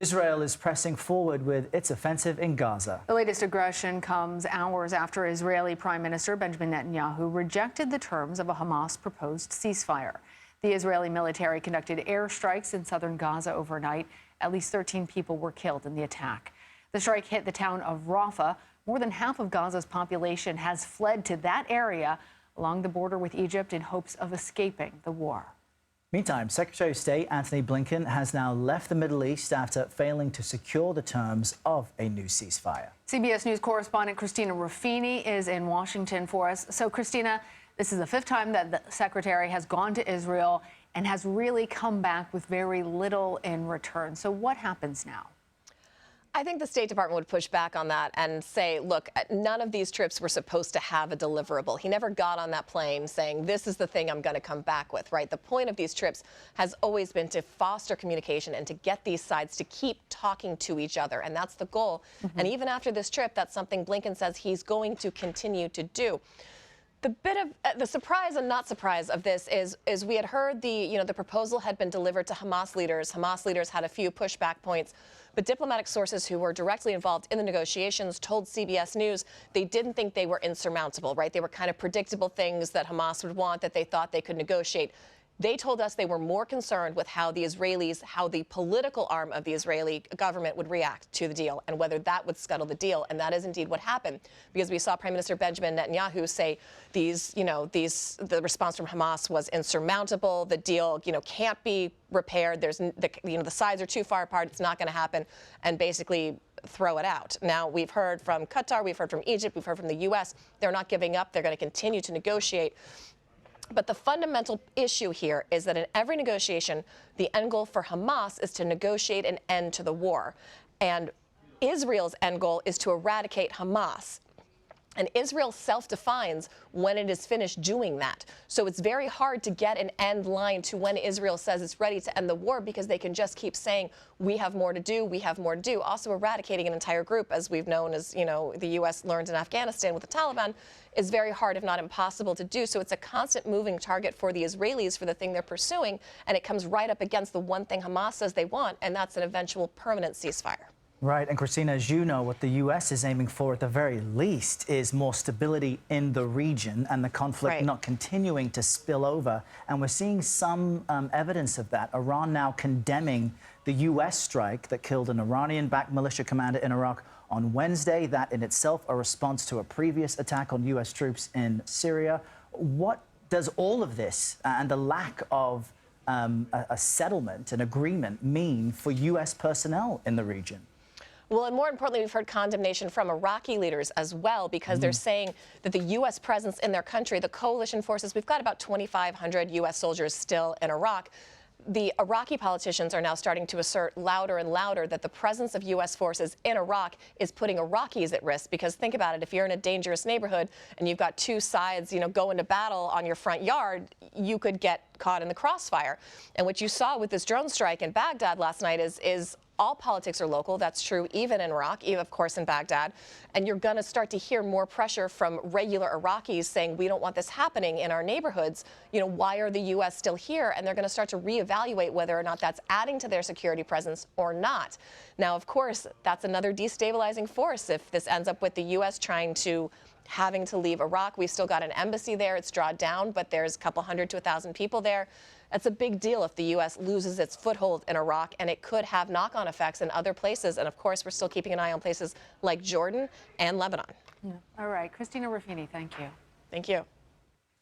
Israel is pressing forward with its offensive in Gaza. The latest aggression comes hours after Israeli Prime Minister Benjamin Netanyahu rejected the terms of a Hamas proposed ceasefire. The Israeli military conducted airstrikes in southern Gaza overnight. At least 13 people were killed in the attack. The strike hit the town of Rafah. More than half of Gaza's population has fled to that area along the border with Egypt in hopes of escaping the war. Meantime, Secretary of State Antony Blinken has now left the Middle East after failing to secure the terms of a new ceasefire. CBS News correspondent Christina Ruffini is in Washington for us. So, Christina, this is the fifth time that the secretary has gone to Israel and has really come back with very little in return. So what happens now? I think the State Department would push back on that and say, look, none of these trips were supposed to have a deliverable. He never got on that plane saying, this is the thing I'm going to come back with, right? The point of these trips has always been to foster communication and to get these sides to keep talking to each other. And that's the goal. And even after this trip, that's something Blinken says he's going to continue to do. The bit of the surprise and not surprise of this is we had heard the proposal had been delivered to Hamas leaders. Hamas leaders had a few pushback points, but diplomatic sources who were directly involved in the negotiations told CBS News they didn't think they were insurmountable, right? They were kind of predictable things that Hamas would want that they thought they could negotiate. They told us they were more concerned with how the Israelis, how the political arm of the Israeli government would react to the deal and whether that would scuttle the deal. And that is indeed what happened, because we saw Prime Minister Benjamin Netanyahu say the response from Hamas was insurmountable. The deal, can't be repaired. The sides are too far apart. It's not going to happen, and basically throw it out. Now, we've heard from Qatar, we've heard from Egypt, we've heard from the U.S. They're not giving up. They're going to continue to negotiate. But the fundamental issue here is that in every negotiation, the end goal for Hamas is to negotiate an end to the war. And Israel's end goal is to eradicate Hamas. And Israel self-defines when it is finished doing that. So it's very hard to get an end line to when Israel says it's ready to end the war, because they can just keep saying, we have more to do, we have more to do. Also, eradicating an entire group, as we've known, as the U.S. learned in Afghanistan with the Taliban, is very hard, if not impossible, to do. So it's a constant moving target for the Israelis for the thing they're pursuing, and it comes right up against the one thing Hamas says they want, and that's an eventual permanent ceasefire. Right. And Christina, as you know, what the U.S. is aiming for at the very least is more stability in the region and the conflict not continuing to spill over. And we're seeing some evidence of that. Iran now condemning the U.S. strike that killed an Iranian-backed militia commander in Iraq on Wednesday. That in itself a response to a previous attack on U.S. troops in Syria. What does all of this and the lack of a settlement, an agreement, mean for U.S. personnel in the region? Well, and more importantly, we've heard condemnation from Iraqi leaders as well, because they're saying that the U.S. presence in their country, the coalition forces, we've got about 2,500 U.S. soldiers still in Iraq. The Iraqi politicians are now starting to assert louder and louder that the presence of U.S. forces in Iraq is putting Iraqis at risk. Because think about it, if you're in a dangerous neighborhood and you've got two sides, going to battle on your front yard, you could get caught in the crossfire. And what you saw with this drone strike in Baghdad last night is all politics are local. That's true even in Iraq, even, of course, in Baghdad. And you're going to start to hear more pressure from regular Iraqis saying, we don't want this happening in our neighborhoods. Why are the U.S. still here? And they're going to start to reevaluate whether or not that's adding to their security presence or not. Now, of course, that's another destabilizing force if this ends up with the U.S. having to leave Iraq. We've still got an embassy there. It's drawn down, but there's a couple hundred to 1,000 people there. That's a big deal if the U.S. loses its foothold in Iraq, and it could have knock-on effects in other places. And, of course, we're still keeping an eye on places like Jordan and Lebanon. All right. Christina Ruffini, thank you. Thank you.